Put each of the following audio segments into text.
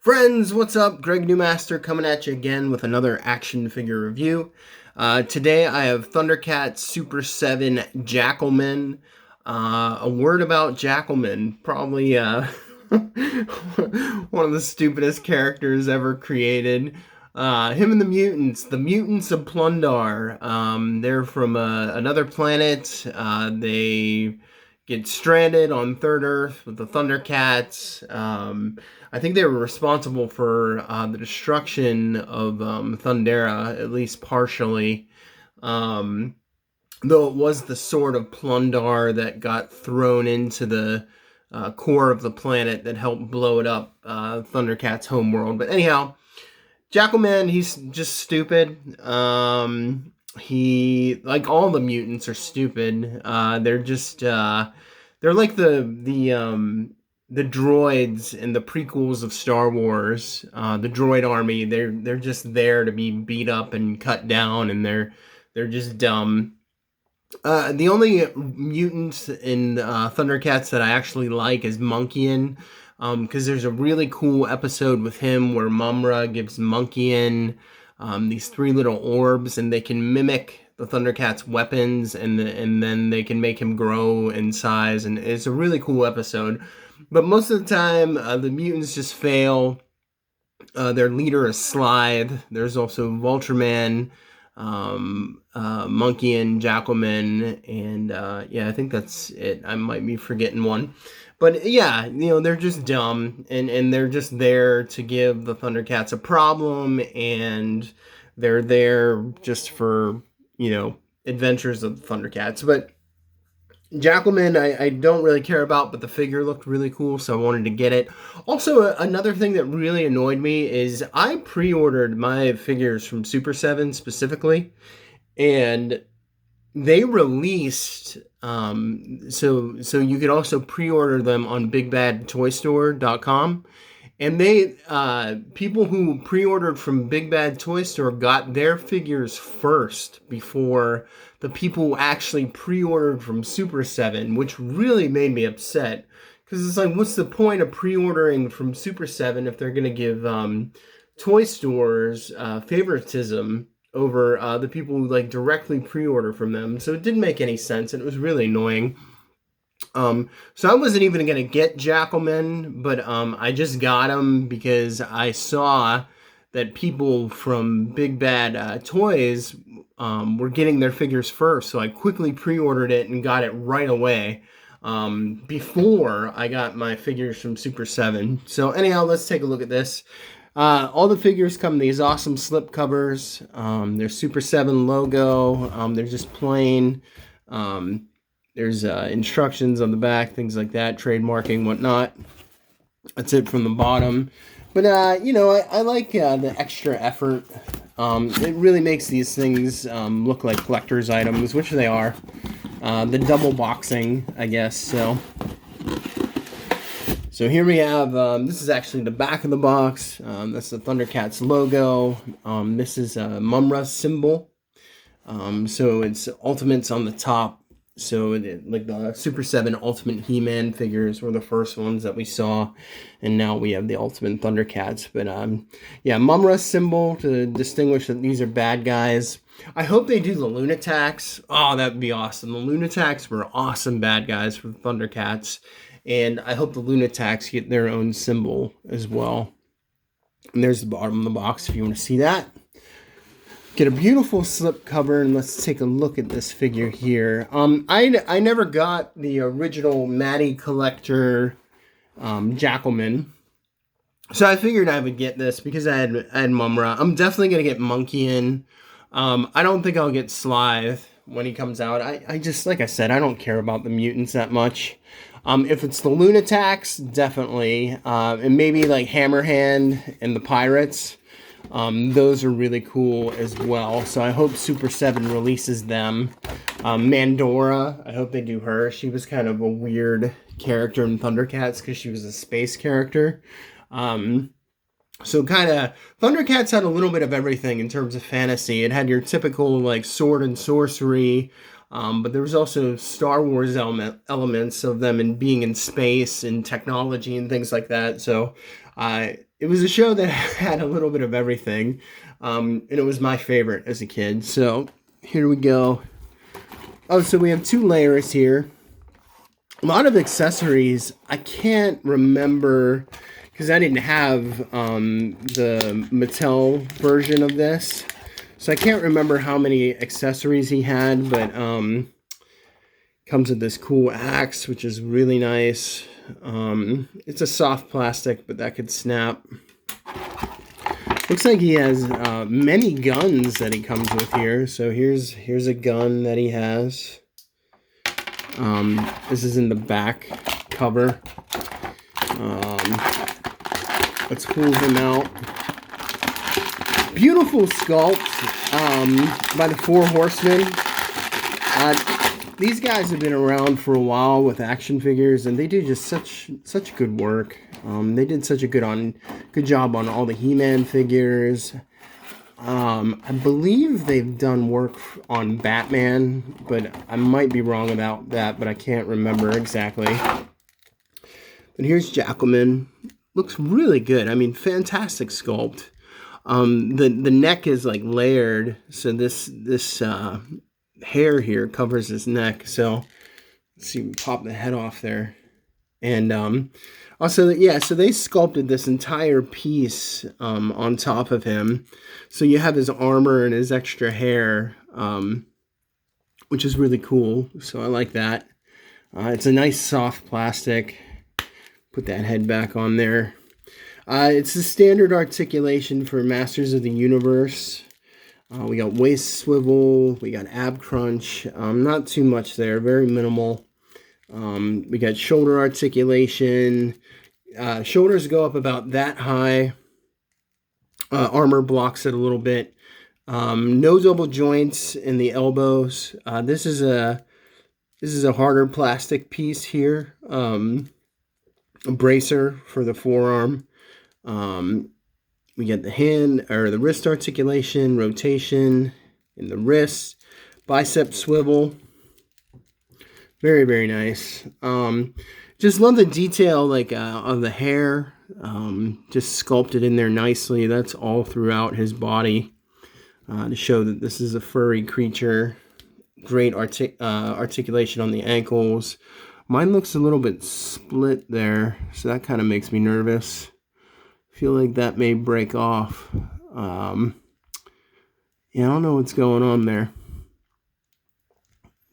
Friends, what's up? Greg Newmaster coming at you again with another action figure review. Today I have Thundercats Super 7 Jackalman. A word about Jackalman, probably one of the stupidest characters ever created. Him and the mutants of Plundar. They're from another planet. They get stranded on Third Earth with the Thundercats. I think they were responsible for the destruction of Thundera, at least partially. Um, though it was the sword of Plundar that got thrown into the core of the planet that helped blow it up, Thundercats' homeworld. But anyhow, Jackalman, he's just stupid. He, like all the mutants, are stupid. They're like the droids in the prequels of Star Wars, the droid army. They're just there to be beat up and cut down, and they're just dumb. The only mutant in Thundercats that I actually like is Monkeyin, because there's a really cool episode with him where Mumra gives Monkeyin these three little orbs, and they can mimic the Thundercats' weapons, and then they can make him grow in size, and it's a really cool episode. But most of the time, the mutants just fail. Their leader is Slithe. There's also Vultureman, Monkeyin, Jackalman, and yeah, I think that's it. I might be forgetting one. But yeah, they're just dumb, and they're just there to give the Thundercats a problem, and they're there just for, adventures of the Thundercats. But Jackalman, I don't really care about, but the figure looked really cool, so I wanted to get it. Also, another thing that really annoyed me is I pre-ordered my figures from Super 7 specifically, and they released, so you could also pre-order them on BigBadToyStore.com, and people who pre-ordered from Big Bad Toy Store got their figures first before the people who actually pre-ordered from Super 7, which really made me upset. Because it's like, what's the point of pre-ordering from Super 7 if they're going to give toy stores favoritism over the people who directly pre-order from them? So it didn't make any sense, and it was really annoying. So I wasn't even going to get Jackalman, but I just got him because I saw that people from Big Bad Toys were getting their figures first. So I quickly pre-ordered it and got it right away before I got my figures from Super 7. So anyhow, let's take a look at this. All the figures come in these awesome slip covers. There's Super 7 logo. They're just plain. There's instructions on the back, things like that, trademarking, whatnot. That's it from the bottom. But, I like the extra effort. It really makes these things look like collector's items, which they are. The double boxing, I guess, so here we have, this is actually the back of the box. That's the Thundercats logo. This is a Mumra symbol. So it's Ultimates on the top. So like the Super 7 Ultimate He-Man figures were the first ones that we saw, and now we have the Ultimate Thundercats. But yeah, Mumra symbol to distinguish that these are bad guys. I hope they do the Lunatics. Oh, that would be awesome. The Lunatics were awesome bad guys for the Thundercats, and I hope the Lunatics get their own symbol as well. And there's the bottom of the box if you want to see that. Get a beautiful slip cover, and let's take a look at this figure here. I never got the original Matty Collector Jackalman, so I figured I would get this because I had Mumra. I'm definitely gonna get Monkeyin. I don't think I'll get Slithe when he comes out. I just, like I said, I don't care about the mutants that much. If it's the Lunatics, definitely, and maybe like Hammerhand and the Pirates. Those are really cool as well. So I hope Super 7 releases them. Mandora, I hope they do her. She was kind of a weird character in Thundercats because she was a space character. So kind of, Thundercats had a little bit of everything in terms of fantasy. It had your typical like sword and sorcery, but there was also Star Wars elements of them and being in space and technology and things like that. So it was a show that had a little bit of everything, and it was my favorite as a kid. So here we go. Oh, so we have 2 layers here. A lot of accessories. I can't remember because I didn't have the Mattel version of this, so I can't remember how many accessories he had. But comes with this cool axe, which is really nice. It's a soft plastic, but that could snap. Looks like he has many guns that he comes with here. So here's a gun that he has. This is in the back cover. Let's pull him out. Beautiful sculpt by the 4 Horsemen. These guys have been around for a while with action figures, and they do just such good work. They did such a good job on all the He-Man figures. I believe they've done work on Batman, but I might be wrong about that, but I can't remember exactly. But here's Jackalman. Looks really good. I mean, fantastic sculpt. The neck is like layered, so this hair here covers his neck. So let's see, we pop the head off there. And also, yeah, so they sculpted this entire piece on top of him. So you have his armor and his extra hair, which is really cool. So I like that. It's a nice soft plastic. Put that head back on there. It's the standard articulation for Masters of the Universe. We got waist swivel. We got ab crunch. Not too much there. Very minimal. We got shoulder articulation. Shoulders go up about that high. Armor blocks it a little bit. No double joints in the elbows. This is a harder plastic piece here. A bracer for the forearm. We get the hand or the wrist articulation, rotation in the wrist, bicep swivel. Very, very nice. Just love the detail like of the hair. Just sculpted in there nicely. That's all throughout his body to show that this is a furry creature. Great articulation on the ankles. Mine looks a little bit split there, so that kind of makes me nervous. Feel like that may break off. Yeah, I don't know what's going on there.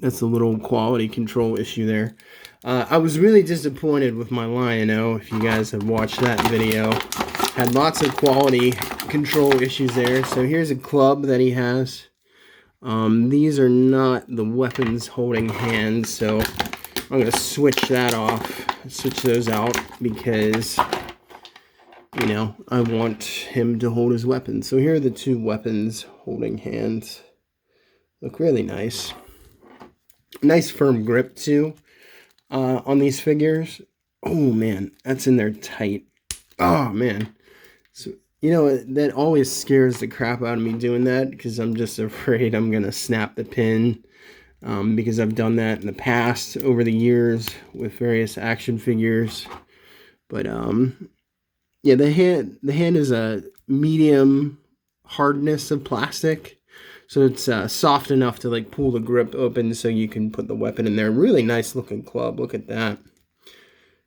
That's a little quality control issue there. I was really disappointed with my Lion-O. If you guys have watched that video, had lots of quality control issues there. So here's a club that he has. These are not the weapons holding hands, so I'm going to switch that off, switch those out, because, you know, I want him to hold his weapons. So here are the 2 weapons holding hands. Look really nice. Nice firm grip, too, on these figures. Oh, man, that's in there tight. Oh, man. So, you know, that always scares the crap out of me doing that, because I'm just afraid I'm going to snap the pin. Because I've done that in the past over the years with various action figures. But yeah, the hand is a medium hardness of plastic, so it's soft enough to like pull the grip open so you can put the weapon in there. Really nice looking club. Look at that.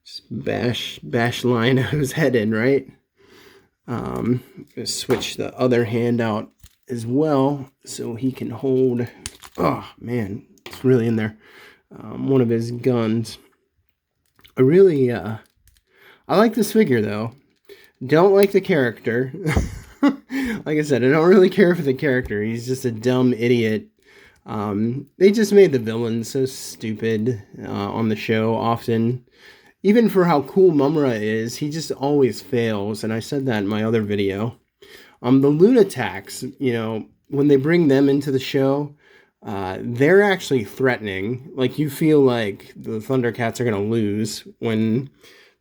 Just bash Lion-O's head in, right? Switch the other hand out as well so he can hold. Oh man, it's really in there. One of his guns. I really, I like this figure though. Don't like the character. Like I said, I don't really care for the character. He's just a dumb idiot. They just made the villain so stupid on the show often. Even for how cool Mumra is, he just always fails. And I said that in my other video. The Lunatics, you know, when they bring them into the show, they're actually threatening. Like, you feel like the Thundercats are going to lose when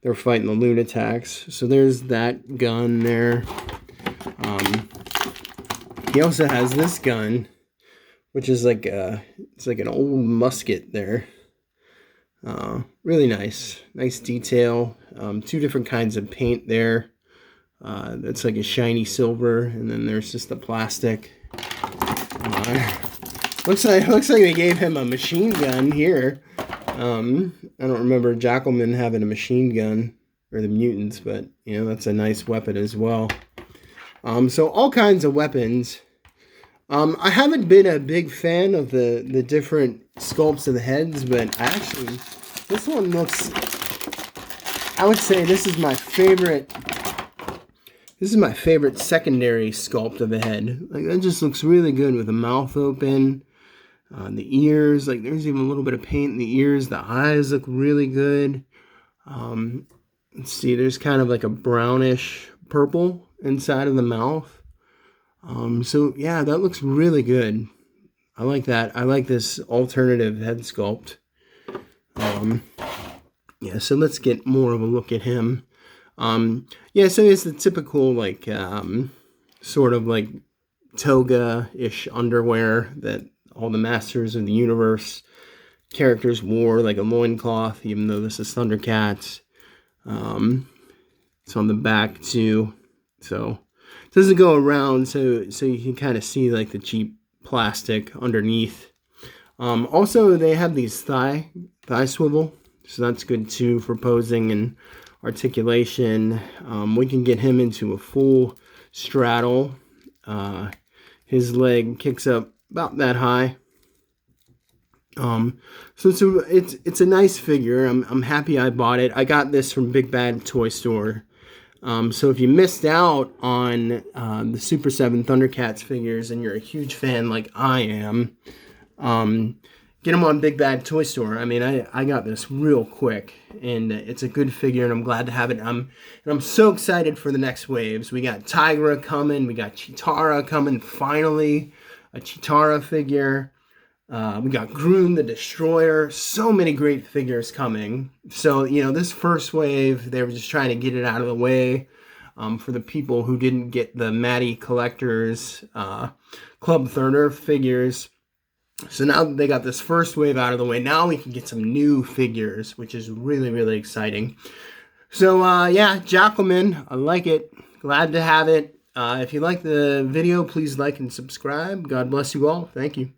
they're fighting the Lunatics. So there's that gun there. He also has this gun, which is like it's like an old musket there. Really nice. Nice detail. 2 different kinds of paint there. That's like a shiny silver, and then there's just the plastic. Looks like they gave him a machine gun here. I don't remember Jackalman having a machine gun, or the mutants, but you know, that's a nice weapon as well. So all kinds of weapons. I haven't been a big fan of the different sculpts of the heads, but actually, this one looks, I would say this is my favorite. This is my favorite secondary sculpt of the head. Like, that just looks really good with the mouth open. The ears, like there's even a little bit of paint in the ears. The eyes look really good. Let's see, there's kind of like a brownish purple inside of the mouth. So yeah, that looks really good. I like that. I like this alternative head sculpt. Yeah, so let's get more of a look at him. Yeah, so it's the typical like sort of like toga-ish underwear that all the Masters of the Universe characters wore, like a loincloth, even though this is Thundercats. It's on the back too, so it doesn't go around, so you can kind of see like the cheap plastic underneath. Also, they have these thigh swivel, so that's good too for posing and articulation. We can get him into a full straddle. His leg kicks up about that high. So it's a nice figure. I'm happy I bought it. I got this from Big Bad Toy Store. So if you missed out on the Super 7 Thundercats figures and you're a huge fan like I am, get them on Big Bad Toy Store. I mean, I got this real quick, and it's a good figure, and I'm glad to have it. And I'm so excited for the next waves. We got Tigra coming. We got Chitara coming, finally. A Chitara figure. We got Groom the Destroyer. So many great figures coming. So, you know, this first wave, they were just trying to get it out of the way for the people who didn't get the Matty Collectors Club Thunder figures. So now that they got this first wave out of the way, now we can get some new figures, which is really, really exciting. So, yeah, Jackalman, I like it. Glad to have it. If you like the video, please like and subscribe. God bless you all. Thank you.